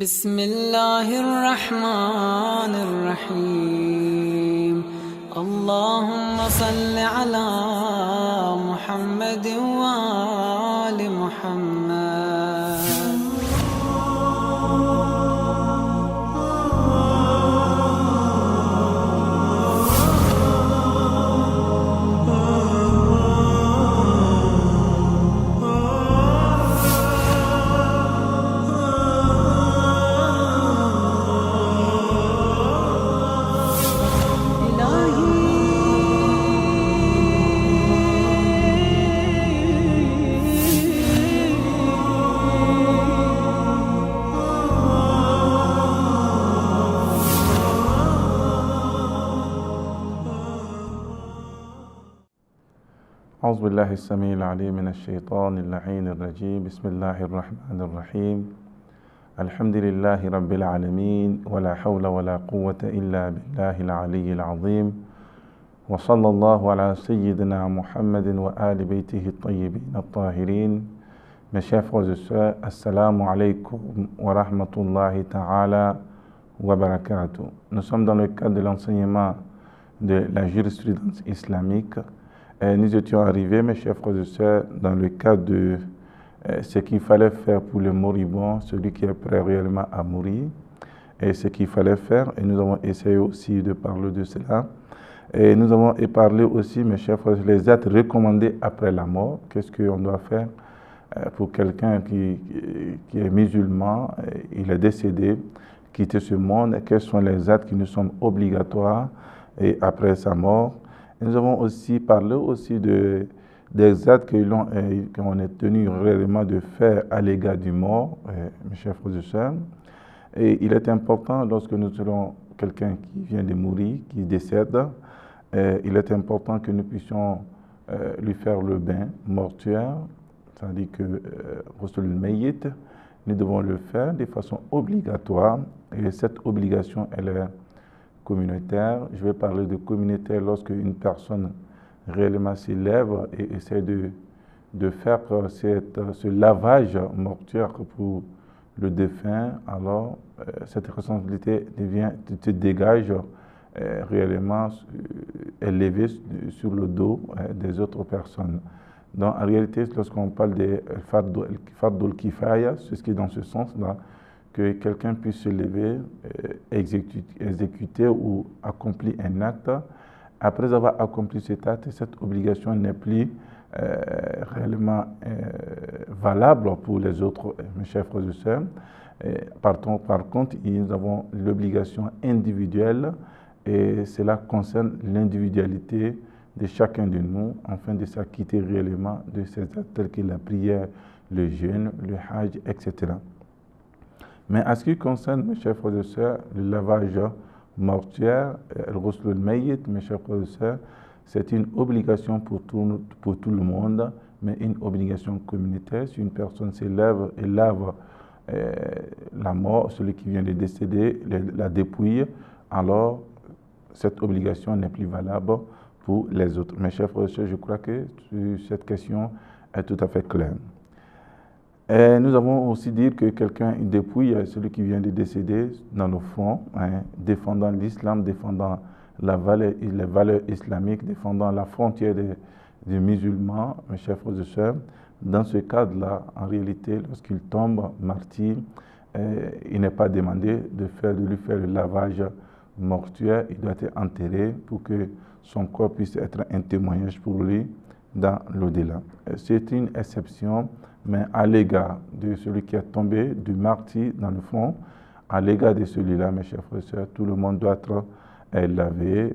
بسم الله الرحمن الرحيم اللهم صل على محمد وآل محمد. أعوذ بالله السميع العليم من الشيطان اللعين الرجيم. بسم الله الرحمن الرحيم. الحمد لله رب العالمين ولا حول ولا قوة إلا بالله العلي العظيم وصلى الله على سيدنا محمد وآل بيته الطيبين الطاهرين. Mes chers frères et sœurs, Assalamu alaikum wa rahmatullahi ta'ala wa barakatuh. Nous sommes dans le cadre de l'enseignement de la jurisprudence islamique. Nous étions arrivés, mes chers frères et sœurs, dans le cadre de ce qu'il fallait faire pour le moribond, celui qui est prêt réellement à mourir, et ce qu'il fallait faire. Et nous avons essayé aussi de parler de cela. Et nous avons parlé aussi, mes chers frères, les actes recommandés après la mort. Qu'est-ce qu'on doit faire pour quelqu'un qui est musulman, il est décédé, quitter ce monde, et quels sont les actes qui nous sont obligatoires et après sa mort. Et nous avons aussi parlé aussi des actes qu'on est tenu réellement de faire à l'égard du mort, mes chers frères et sœurs. Et il est important, lorsque nous avons quelqu'un qui vient de mourir, qui décède, il est important que nous puissions lui faire le bain mortuaire, c'est-à-dire que Ghusl al-Mayyit, nous devons le faire de façon obligatoire. Et cette obligation, elle est communautaire. Je vais parler de communautaire lorsque une personne réellement s'élève et essaie de faire ce lavage mortuaire pour le défunt. Alors, cette responsabilité te dégage réellement élevée sur le dos des autres personnes. Donc, en réalité, lorsqu'on parle de Fardul Kifaya, c'est ce qui est dans ce sens-là, que quelqu'un puisse se lever, exécuter ou accomplir un acte. Après avoir accompli cet acte, cette obligation n'est plus réellement valable pour les autres, mes chers frères et sœurs. Par contre, nous avons l'obligation individuelle et cela concerne l'individualité de chacun de nous, afin de s'acquitter réellement de ces actes tels que la prière, le jeûne, le hajj, etc. Mais en ce qui concerne, mes chers frères et sœurs, le lavage mortuaire, le Ghusl al-Mayyit, mes chers frères et sœurs, c'est une obligation pour tout le monde, mais une obligation communautaire. Si une personne s'élève et lave la mort, celui qui vient de décéder, la dépouille, alors cette obligation n'est plus valable pour les autres. Mes chers frères et sœurs, je crois que cette question est tout à fait claire. Et nous avons aussi dit que quelqu'un dépouille celui qui vient de décéder dans le front, défendant l'islam, défendant les valeurs islamiques, défendant la frontière des musulmans, mes chers frères et sœurs. Dans ce cadre-là, en réalité, lorsqu'il tombe martyr, il n'est pas demandé de lui faire le lavage mortuaire. Il doit être enterré pour que son corps puisse être un témoignage pour lui dans l'au-delà. C'est une exception, mais à l'égard de celui qui est tombé du martyr dans le front, à l'égard de celui-là, mes chers frères et sœurs, tout le monde doit être lavé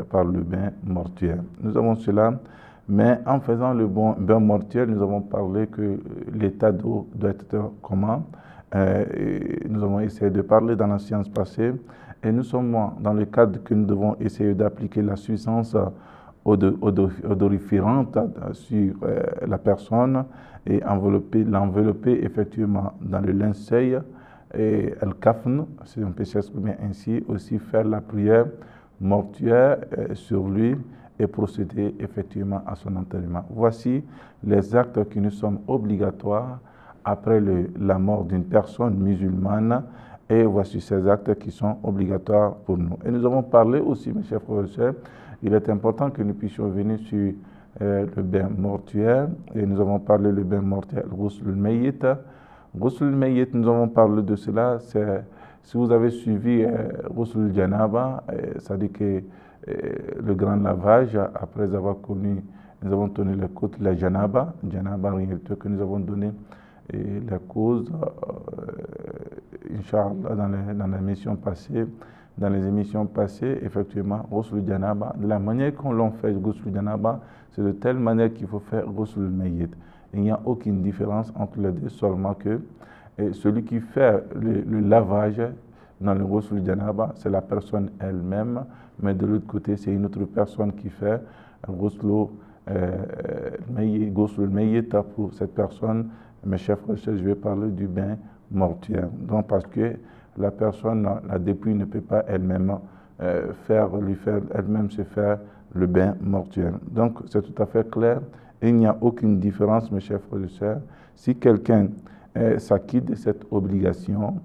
par le bain mortuaire. Nous avons cela, mais en faisant le bain mortuaire, nous avons parlé que l'état d'eau doit être comment. Nous avons essayé de parler dans la séance passée, et nous sommes dans le cadre que nous devons essayer d'appliquer la substance odoriférante sur la personne et l'envelopper effectivement dans le linceul et le kafn, si on peut s'exprimer ainsi, aussi faire la prière mortuaire sur lui et procéder effectivement à son enterrement. Voici les actes qui nous sont obligatoires après la mort d'une personne musulmane. Et voici ces actes qui sont obligatoires pour nous. Et nous avons parlé aussi, mes chers frères et sœurs, il est important que nous puissions venir sur le bain mortuaire. Et nous avons parlé du bain mortuaire, Ghusl al-Mayyit. Ghusl al-Mayyit, nous avons parlé de cela. Si vous avez suivi Ghusl al-Janaba, c'est-à-dire que le grand lavage, après avoir connu, nous avons tenu les côtes de la Janaba, en réalité que nous avons donné la cause, Inch'Allah, dans les émissions passées, effectivement, Ghusl Janaba, de la manière qu'on l'on fait Ghusl Janaba, c'est de telle manière qu'il faut faire Ghusl Mayyit. Il n'y a aucune différence entre les deux, seulement que celui qui fait le lavage dans le Ghusl Janaba, c'est la personne elle-même, mais de l'autre côté, c'est une autre personne qui fait Ghusl Mayyit pour cette personne. Mes chers frères, je vais parler du bain mortuaire. Donc, parce que la personne, la dépouille ne peut pas elle-même elle-même se faire le bain mortuaire. Donc, c'est tout à fait clair. Il n'y a aucune différence, mes chers frères et sœurs. Si quelqu'un s'acquitte de cette obligation,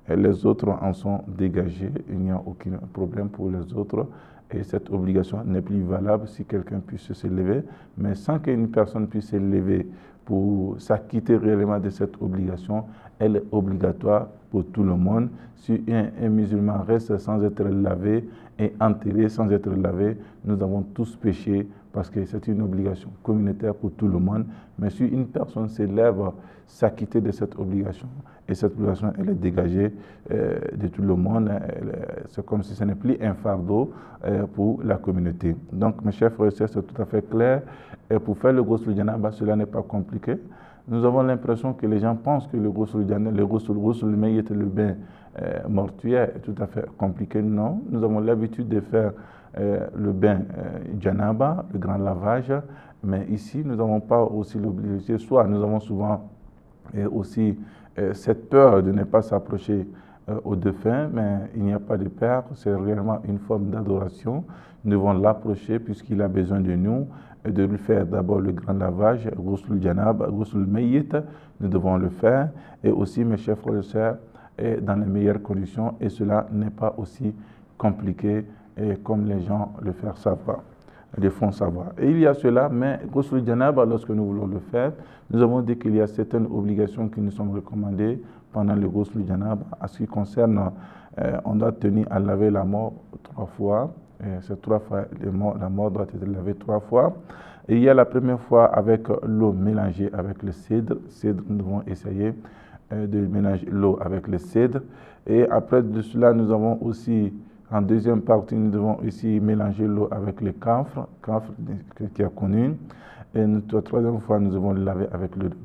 les autres en sont dégagés. Il n'y a aucun problème pour les autres. Et cette obligation n'est plus valable si quelqu'un puisse se lever. Mais sans qu'une personne puisse se lever pour s'acquitter réellement de cette obligation, elle est obligatoire pour tout le monde. Si un musulman reste sans être lavé et enterré sans être lavé, nous avons tous péché parce que c'est une obligation communautaire pour tout le monde. Mais si une personne se lève, s'acquitter de cette obligation, et cette obligation elle est dégagée de tout le monde, c'est comme si ce n'est plus un fardeau pour la communauté. Donc mes chers frères et sœurs, c'est tout à fait clair. Et pour faire le Ghusl Janaba, cela n'est pas compliqué. Nous avons l'impression que les gens pensent que le Ghusl Janaba, le Ghusl Mayyit, le bain mortuaire est tout à fait compliqué. Non, nous avons l'habitude de faire le bain Janaba, le grand lavage, mais ici nous n'avons pas aussi l'obligation, soit nous avons souvent aussi cette peur de ne pas s'approcher au défunt, mais il n'y a pas de peur, c'est réellement une forme d'adoration. Nous devons l'approcher puisqu'il a besoin de nous et de lui faire d'abord le grand lavage, Ghusl Janaba, Ghusl Mayyit, nous devons le faire. Et aussi, mes chers frères et sœurs, dans les meilleures conditions, et cela n'est pas aussi compliqué comme les gens le font savoir. Et il y a cela, mais Ghusl Janaba, lorsque nous voulons le faire, nous avons dit qu'il y a certaines obligations qui nous sont recommandées pendant le Ghusl Janaba. À ce qui concerne, on doit tenir à laver la mort 3 fois. Ces 3 fois, la mort doit être lavée 3 fois. Et il y a la première fois avec l'eau mélangée avec le cèdre. Nous devons essayer de mélanger l'eau avec le cèdre. Et après de cela, nous avons aussi, en deuxième partie, nous devons aussi mélanger l'eau avec le camphre qui est connu. Et la troisième fois, nous devons le laver avec l'eau de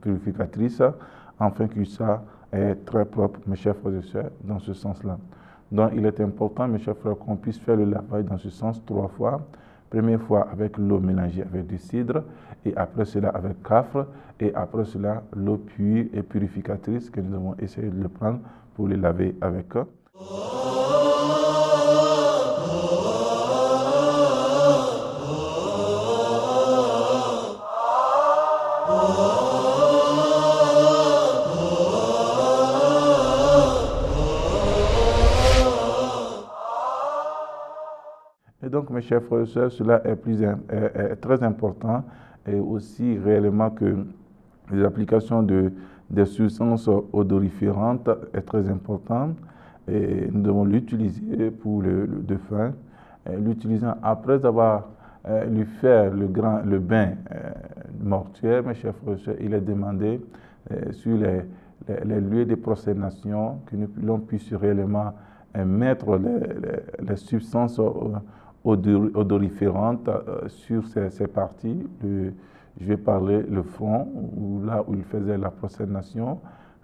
purificatrice, afin que ça est très propre, mes chers frères et sœurs, dans ce sens-là. Donc, il est important, mes chers frères, qu'on puisse faire le lavage dans ce sens 3 fois. Première fois avec l'eau mélangée avec du cidre, et après cela avec camphre, et après cela l'eau pure et purificatrice que nous avons essayé de le prendre pour le laver avec. Et donc, mes chers frères et sœurs, cela est très important, et aussi réellement que les applications des substances odoriférantes est très important. Et nous devons l'utiliser pour le défunt. L'utilisant après avoir lui fait le bain mortuaire, mes chers frères et sœurs, il est demandé sur les lieux de prosternation que l'on puisse réellement mettre les substances odoriférantes sur ces parties. Je vais parler le front, là où il faisait la prosternation,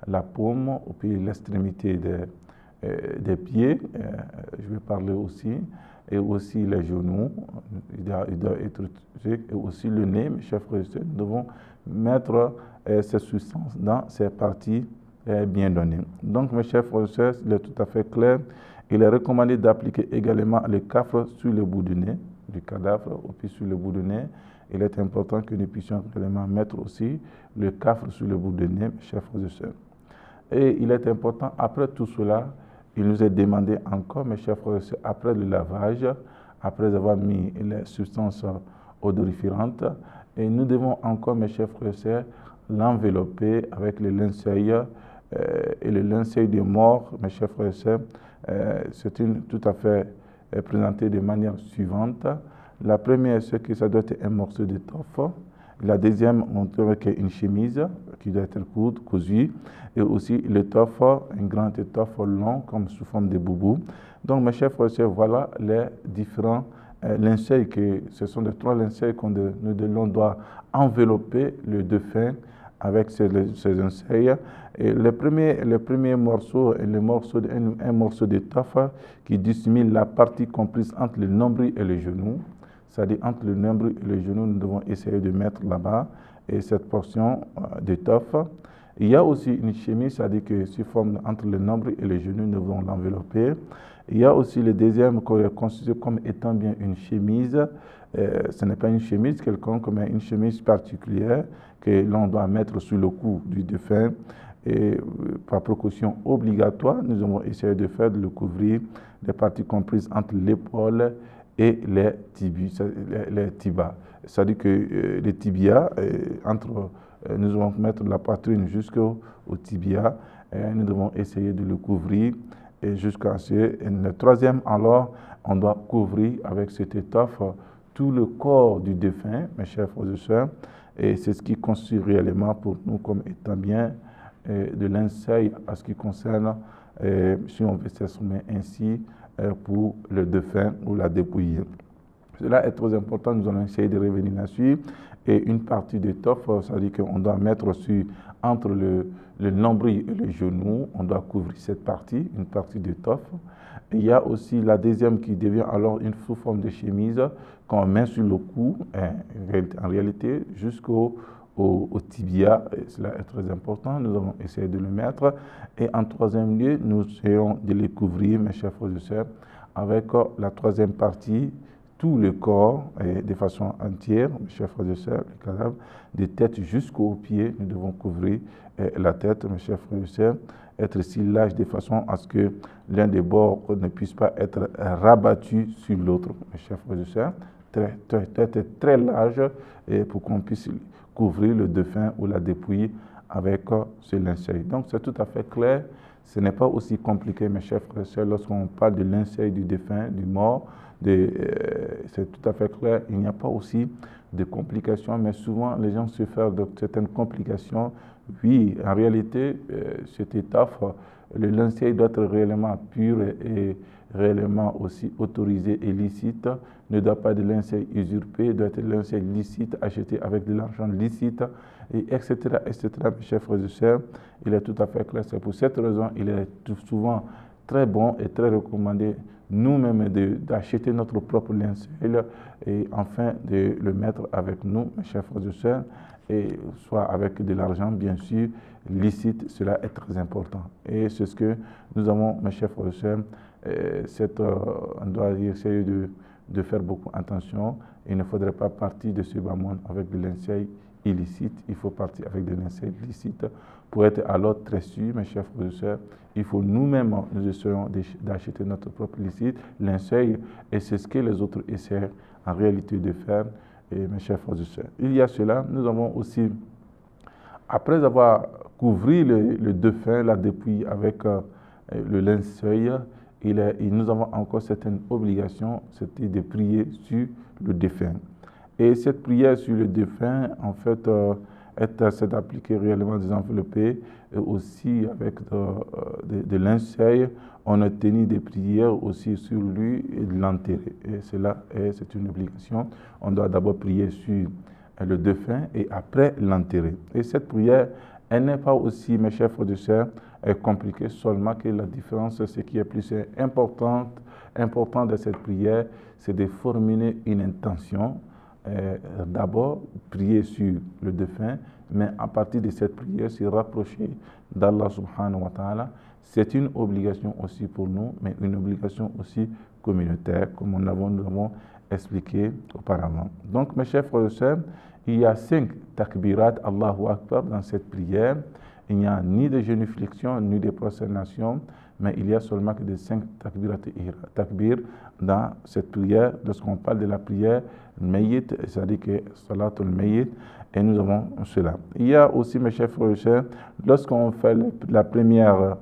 la paume, puis l'extrémité des pieds. Je vais parler aussi, et aussi les genoux. Il doit être, et aussi le nez. Mes chers frères et sœurs, nous devons mettre ces substances dans ces parties bien données. Donc, mes chers frères et sœurs, il est tout à fait clair. Il est recommandé d'appliquer également le camphre sur le bout du nez, du cadavre, ou puis sur le bout du nez. il est important que nous puissions réellement mettre aussi le cafre sur le bout de nez, mes chers frères et sœurs. Et il est important, après tout cela, il nous est demandé encore, mes chers frères et sœurs, après le lavage, après avoir mis les substances odoriférantes, et nous devons encore, mes chers frères et sœurs, l'envelopper avec le linceul et le linceul de mort, mes chers frères et sœurs. C'est tout à fait présenté de manière suivante. La première, c'est que ça doit être un morceau d'étoffe. La deuxième, on trouve une chemise qui doit être cousue. Et aussi l'étoffe, une grande étoffe long, comme sous forme de boubou. Donc, mes chers frères et sœurs, voilà les différents linceuls. Ce sont les 3 linceuls qu'on doit envelopper le défunt avec ces linceuls. Et le premier morceau est un morceau d'étoffe qui dissimule la partie comprise entre le nombril et le genou. C'est-à-dire entre le nombril et le genou, nous devons essayer de mettre là-bas et cette portion d'étoffe. Il y a aussi une chemise, c'est-à-dire que se forme entre le nombril et le genou, nous devons l'envelopper. Il y a aussi le deuxième qu'on est considéré comme étant bien une chemise. Ce n'est pas une chemise quelconque, mais une chemise particulière que l'on doit mettre sur le cou du défunt. Et par précaution obligatoire, nous devons essayer de le couvrir les parties comprises entre l'épaule et les tibias. C'est-à-dire que les tibias, nous devons mettre la poitrine jusqu'au tibia et nous devons essayer de le couvrir et jusqu'à ce. Et le troisième, alors, on doit couvrir avec cette étoffe tout le corps du défunt, mes chers frères et sœurs, et c'est ce qui constitue réellement pour nous comme étant bien de linceul à ce qui concerne, si on veut s'exprimer ainsi, pour le défunt ou la dépouille. Cela est très important, nous allons essayer de revenir là-dessus. Et une partie d'étoffe, c'est-à-dire qu'on doit mettre entre le nombril et le genou, on doit couvrir cette partie, une partie d'étoffe. Il y a aussi la deuxième qui devient alors une sous forme de chemise qu'on met sur le cou, en réalité jusqu'au tibia, et cela est très important, nous allons essayer de le mettre. Et en troisième lieu, nous essayons de les couvrir, mes chers frères et sœurs, avec la troisième partie, tout le corps, de façon entière, mes chers frères et sœurs, le cadavre, de tête jusqu'aux pieds, nous devons couvrir la tête, mes chers frères et sœurs, être si large de façon à ce que l'un des bords ne puisse pas être rabattu sur l'autre, mes chers frères et sœurs, très large, et pour qu'on puisse couvrir le défunt ou la dépouille avec ce linceul. Donc c'est tout à fait clair, ce n'est pas aussi compliqué, mes chers frères et sœurs, lorsqu'on parle de linceul du défunt, du mort, c'est tout à fait clair, il n'y a pas aussi de complications, mais souvent les gens se font de certaines complications. Oui, en réalité, cette étoffe, le linceul doit être réellement pur et réellement aussi autorisé et licite, ne doit pas de linceul usurpé, doit être linceul licite, acheté avec de l'argent licite, et etc., etc., mes chers frères et sœurs, il est tout à fait clair. C'est pour cette raison, il est souvent très bon et très recommandé nous-mêmes d'acheter notre propre linceul et enfin de le mettre avec nous, mes chers frères et sœurs, et soit avec de l'argent, bien sûr, licite, cela est très important. Et c'est ce que nous avons, mes chers frères et sœurs, on doit essayer de faire beaucoup attention. Il ne faudrait pas partir de ce bas monde avec des linceul illicite, il faut partir avec des linceul licites. Pour être alors très sûr, mes chers frères et sœurs, il faut nous-mêmes, nous essayons d'acheter notre propre licite, linceul, et c'est ce que les autres essaient en réalité de faire, et mes chers frères et sœurs. Il y a cela, nous avons aussi, après avoir couvert le défunt, la dépouille avec le linceul, nous avons encore certaines obligations, c'était de prier sur le défunt. Et cette prière sur le défunt, en fait, c'est d'appliquer réellement des enveloppés et aussi avec de linceul. On a tenu des prières aussi sur lui et de l'enterrer. Et c'est une obligation. On doit d'abord prier sur le défunt et après l'enterrer. Et cette prière, elle n'est pas aussi, mes chers frères et sœurs, compliquée, seulement que la différence, ce qui est plus important de cette prière, c'est de formuler une intention. D'abord, prier sur le défunt, mais à partir de cette prière, se rapprocher d'Allah subhanahu wa ta'ala. C'est une obligation aussi pour nous, mais une obligation aussi communautaire, comme nous avons expliqué auparavant. Donc, mes chers frères et sœurs, il y a 5 takbirat Allahu Akbar dans cette prière. Il n'y a ni de génuflexion, ni de prosternation, mais il y a seulement que des 5 takbir dans cette prière. Lorsqu'on parle de la prière Mayyit, c'est-à-dire que Salatul Mayyit, et nous avons cela. Il y a aussi, mes chers frères et sœurs, lorsqu'on fait la première,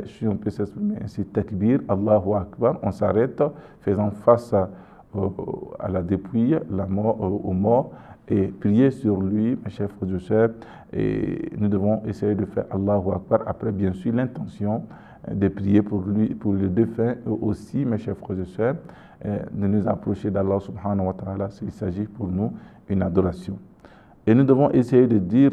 si on peut s'exprimer ainsi, takbir, Allahu Akbar, on s'arrête, faisant face à la dépouille, aux morts, et prier sur lui, mes chers frères et sœurs, et nous devons essayer de faire Allahu Akbar. Après, bien sûr, l'intention de prier pour lui, pour le défunt, et aussi, mes chers frères et sœurs, de nous approcher d'Allah subhanahu wa ta'ala, s'il s'agit pour nous une adoration. Et nous devons essayer de dire,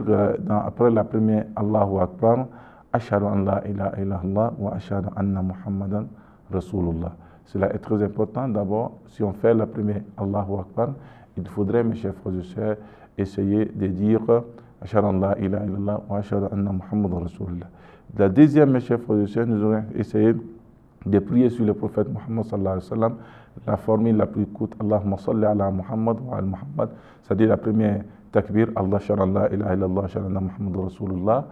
après la première Allahu Akbar, Ashhadu an la ilaha illallah wa ashhadu anna Muhammadan Rasulullah. Cela est très important. D'abord, si on fait la première Allahu Akbar, il faudrait, mes chers frères et sœurs, essayer de dire Ashhadu an la ilaha illallah wa ashhadu anna Muhammadan Rasulullah. La deuxième, mes chers frères et sœurs, nous allons essayer de prier sur le prophète Muhammad sallallahu alayhi wa sallam, la formule la plus courte, Allahumma salli ala Muhammad wa ala Muhammad, c'est-à-dire la première takbir, Allah shara la ilaha illallah shara Muhammad Rasulullah.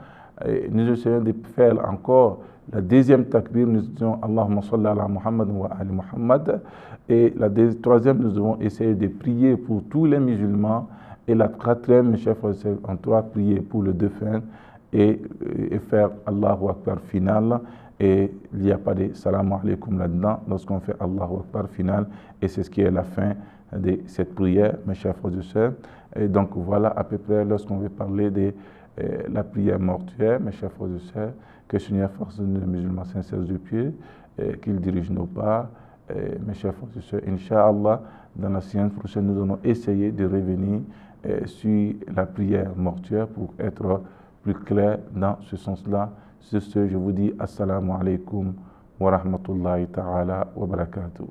Et nous essayons de faire encore la deuxième takbir, nous disons Allahumma salli ala Muhammad wa ala Muhammad. Et la troisième, nous devons essayer de prier pour tous les musulmans. Et la quatrième, mes chers frères et sœurs, on doit prier pour le défunt et faire Allahu Akbar final. Et il n'y a pas de salam alaikum là-dedans lorsqu'on fait Allahu Akbar final. Et c'est ce qui est la fin de cette prière, mes chers frères et sœurs. Et donc voilà à peu près lorsqu'on veut parler de la prière mortuaire, mes chers frères et sœurs, que le Seigneur fasse de nous musulmans sincères du pied, qu'il dirige nos pas. Mes chers frères et sœurs, Inch'Allah, dans la séance prochaine, nous allons essayer de revenir sur la prière mortuaire pour être plus clair dans ce sens-là. Sur ce, je vous dis Assalamu alaikum wa rahmatullahi ta'ala wa barakatuh.